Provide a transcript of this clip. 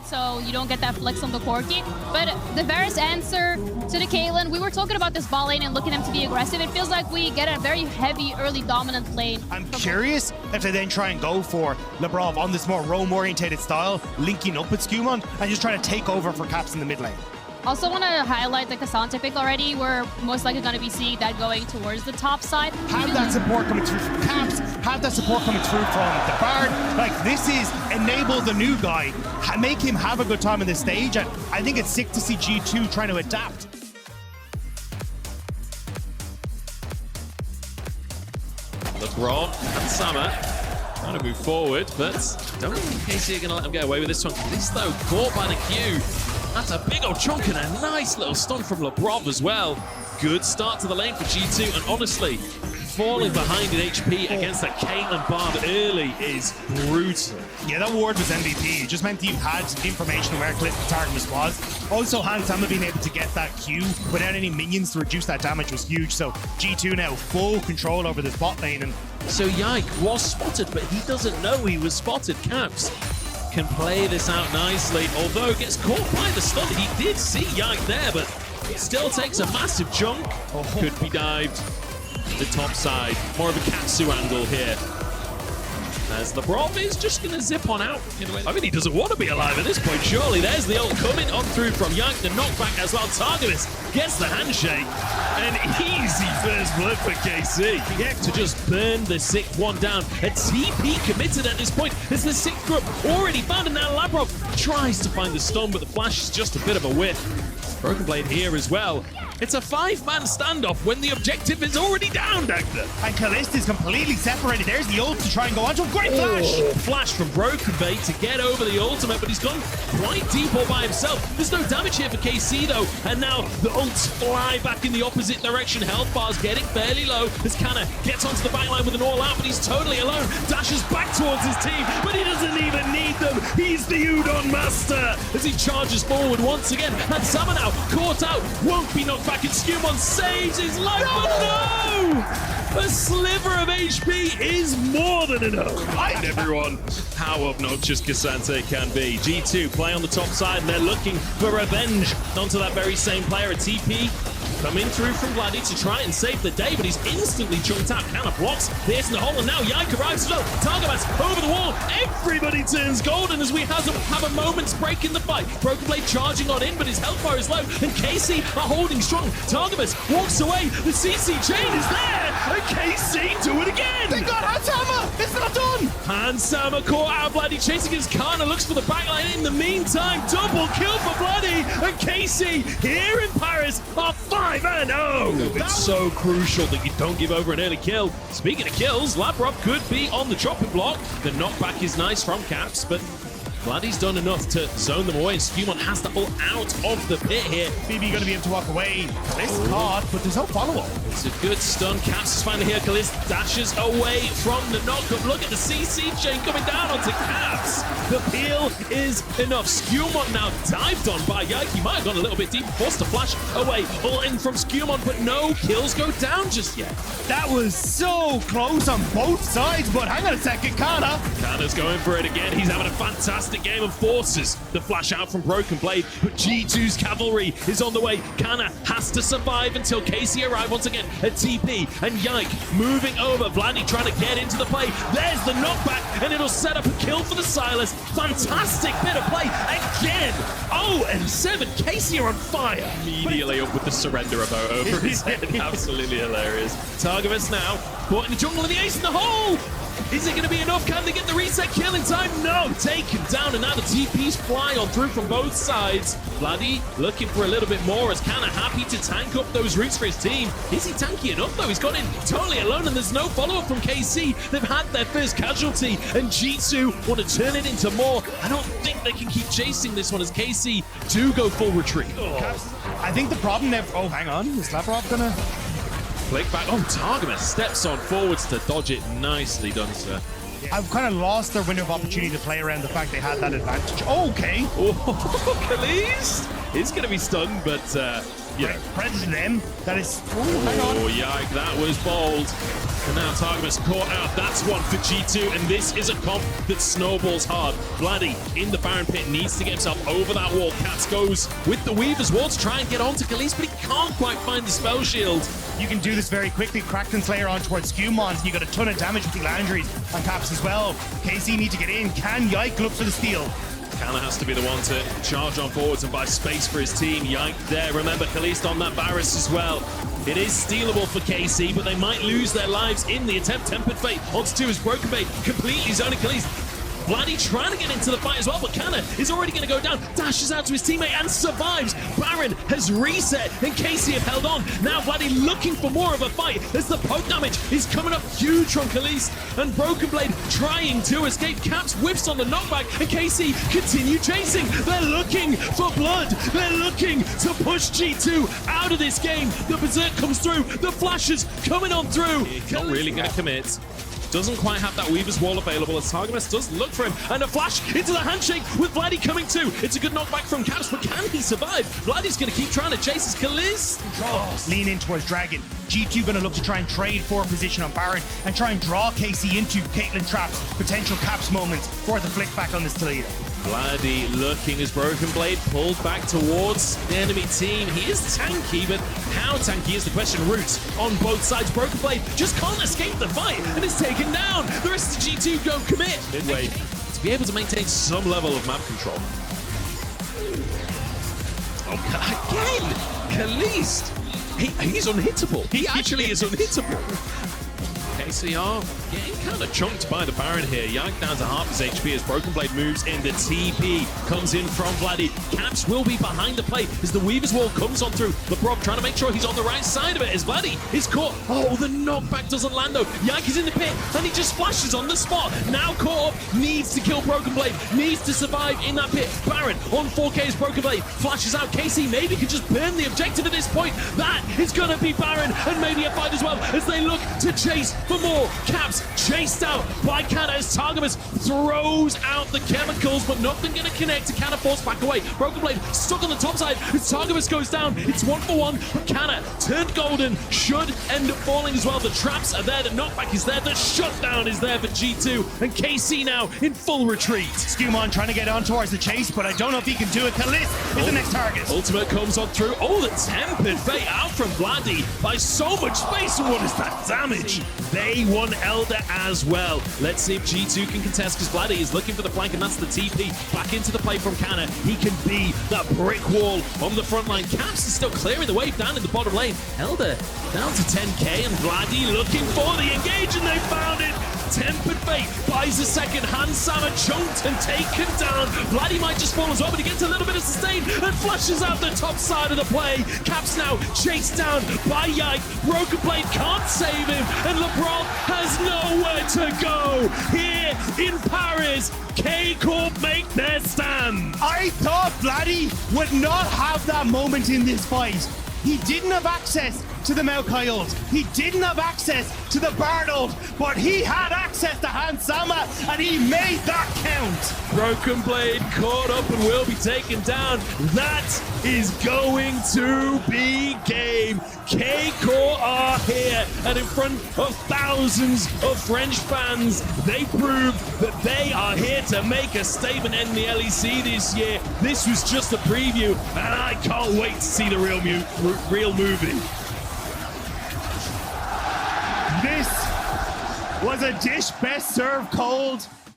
so you don't get that flex on the Corki. But the Varus answer to the Caitlyn, we were talking about this bot lane and looking them to be aggressive. It feels like we get a very heavy, early dominant lane. I'm curious if they then try and go for Labrov on this more roam-orientated style, linking up with Skewmon, and just trying to take over for Caps in the mid lane. Also want to highlight the Cassandra pick already. We're most likely going to be seeing that going towards the top side. Have that support coming through from Caps, have that support coming through from the Bard. Like, this is enable the new guy, make him have a good time on this stage, and I think it's sick to see G2 trying to adapt. LeBron and Summer trying to move forward, but don't think KC are going to let them get away with this one. This, though, caught by the Q. That's a big old chunk and a nice little stun from LeBron as well. Good start to the lane for G2, and honestly, falling behind in HP against that Caitlyn Bard early is brutal. Yeah, that ward was MVP. It just meant that you had information on where Tartarus was. Also, Hansama being able to get that Q without any minions to reduce that damage was huge. So G2 now full control over this bot lane. And so Yike was spotted, but he doesn't know he was spotted. Caps can play this out nicely, although gets caught by the stun. He did see Yike there, but it still takes a massive chunk. Could be dived the top side. More of a Katsu angle here. As LeBron is just going to zip on out. I mean, he doesn't want to be alive at this point, surely. There's the ult coming on through from Yike. The knockback as well. Targamas gets the handshake. An easy first blood for KC. Yike to just burn the sixth one down. A TP committed at this point. As the sixth group already found, and now Labrov tries to find the stun, but the flash is just a bit of a whiff. Broken Blade here as well. It's a 5-man standoff when the objective is already down, Dagda. And Kalista is completely separated. There's the ult to try and go onto a great flash. Flash from Broken Blade to get over the ultimate, but he's gone quite deep all by himself. There's no damage here for KC though, and now the ults fly back in the opposite direction. Health bar's getting fairly low as Kana gets onto the backline with an all-out, but he's totally alone. Dashes back towards his team, but he doesn't even need them. He's the Udon master as he charges forward once again. And Sama now caught out, won't be knocked back, and Skewmon saves his life, but no! A sliver of HP is more than enough. And everyone, how obnoxious Cassante can be. G2 play on the top side, and they're looking for revenge onto that very same player. A TP coming through from Vladdy to try and save the day, but he's instantly chunked out. Kana blocks this in the hole, and now Yike arrives as well. Targamas over the wall. Everybody turns golden as we have a moment's break in the fight. Broken Blade charging on in, but his health bar is low, and KC are holding strong. Targamas walks away. The CC chain is there, and KC do it again. They got Hansama. It's not done. Hansama caught out. Vladdy chasing his Kana, looks for the backline. In the meantime, double kill for Vladdy, and KC here in Paris are 5-0. It's so crucial that you don't give over an early kill. Speaking of kills, Labrov could be on the chopping block. The knockback is nice from Caps, but Vladdy's done enough to zone them away, and Skewmon has to pull out of the pit here. BB going to be able to walk away. Kalist caught, but there's no follow-up. It's a good stun. Caps is finally here. Kalist dashes away from the knockup. Look at the CC chain coming down onto Caps. The peel is enough. Skewmon now dived on by Yike. He might have gone a little bit deep, forced to flash away. All in from Skewmon, but no kills go down just yet. That was so close on both sides, but hang on a second, Kana's going for it again. He's having a fantastic game and forces the flash out from Broken Blade, but G2's cavalry is on the way. Kana has to survive until KC arrive once again. A TP and Yike moving over. Vladdy trying to get into the play. There's the knockback, and it'll set up a kill for the Silas. Fantastic bit of play again. Oh, and 7. KC are on fire. Immediately up with the surrender about over his head. Absolutely hilarious. Targamas now caught in the jungle, and the ace in the hole. Is it going to be enough? Can they get the reset kill in time? No! Taken down, and now the TPs fly on through from both sides. Vladdy looking for a little bit more, as Kana happy to tank up those roots for his team. Is he tanky enough though? He's gone in totally alone, and there's no follow-up from KC. They've had their first casualty, and G2 want to turn it into more. I don't think they can keep chasing this one as KC do go full retreat. I think the problem there... Oh, hang on. Is Labrov gonna... Flick back. Oh, Targamas steps on forwards to dodge it. Nicely done, sir. I've kind of lost their window of opportunity to play around the fact they had that advantage. Okay. Oh, Kalist is going to be stunned, but Yeah. Predator them. That is... hang on. Oh, Yike, that was bold. And now Targamas caught out. That's one for G2, and this is a comp that snowballs hard. Vladdy in the Baron pit needs to get himself over that wall. Cats goes with the Weaver's wall to try and get onto Khalees, but he can't quite find the spell shield. You can do this very quickly. Kraken Slayer on towards Skewmons. You got a ton of damage with the Landries on Caps as well. KC need to get in. Can Yike look for the steal? Kana has to be the one to charge on forwards and buy space for his team. Yike there. Remember, Khalees on that Varus as well. It is stealable for KC, but they might lose their lives in the attempt. Tempered Fate onto his Broken Blade, completely zoning Khalees. Vladdy trying to get into the fight as well, but Kana is already going to go down. Dashes out to his teammate and survives. Baron has reset, and KC have held on. Now Vladdy looking for more of a fight as the poke damage is coming up huge from Khalees. And Broken Blade trying to escape. Caps whips on the knockback, and KC continue chasing. They're looking for blood. They're looking to push G2 out of this game. The Berserk comes through. The flashes coming on through. Not really going to commit. Doesn't quite have that Weaver's wall available as Targamas does look for him. And a flash into the handshake with Vladdy coming too. It's a good knockback from Caps, but can he survive? Vladdy's going to keep trying to chase his Khalees. Lean in towards Dragon. G2 going to look to try and trade for position on Baron and try and draw KC into Caitlyn traps. Potential Caps moments for the flick back on this Toledo. Vladdy looking as Broken Blade pulled back towards the enemy team. He is tanky, but how tanky is the question? Roots on both sides. Broken Blade just can't escape the fight and is taken down. The rest of G2 don't commit. Midway to be able to maintain some level of map control. Oh, again, Khalees. He's unhittable. He actually is unhittable. KCR getting kind of chunked by the Baron here. Yike down to half his HP as Broken Blade moves in. The TP comes in from Vladdy. Caps will be behind the play as the Weaver's wall comes on through. LeBrock trying to make sure he's on the right side of it as Vladdy is caught. Oh, the knockback doesn't land though. Yike is in the pit and he just flashes on the spot. Now caught up, needs to kill Broken Blade, needs to survive in that pit. Baron on 4K's Broken Blade flashes out. KC maybe could just burn the objective at this point. That is going to be Baron and maybe a fight as well as they look to chase for more. Caps chased out by Kana as Targamas throws out the chemicals, but nothing going to connect. Kana falls back away. Broken Blade stuck on the top side as Targamas goes down. It's 1-for-1, but Kana turned golden, should end up falling as well. The traps are there, the knockback is there, the shutdown is there for G2, and KC now in full retreat. Skewmon trying to get on towards the chase, but I don't know if he can do it. Khalees is the next target. Ultimate comes on through. Oh, the Tempered Fate out from Vladdy by so much space, and what is that damage? They won Elder as well. Let's see if G2 can contest because Vladdy is looking for the flank and that's the TP. Back into the play from Kana. He can be that brick wall on the front line. Caps is still clearing the wave down in the bottom lane. Elder down to 10k and Vladdy looking for the engage and they found it. Tempered Fate buys a second. Hansama chunked and taken down. Vladdy might just fall as well, but he gets a little bit of sustain and flushes out the top side of the play. Caps now chased down by Yike. Broken Blade can't save him, and LeBron has nowhere to go. Here in Paris, K-Corp make their stand. I thought Vladdy would not have that moment in this fight. He didn't have access to the Maokai ult. He didn't have access to the Bard ult, but he had access to Hansama, and he made that count. Broken Blade caught up and will be taken down. That is going to be game. K-Corp are here, and in front of thousands of French fans, they proved that they are here to make a statement in the LEC this year. This was just a preview, and I can't wait to see the real movie. This was a dish best served cold.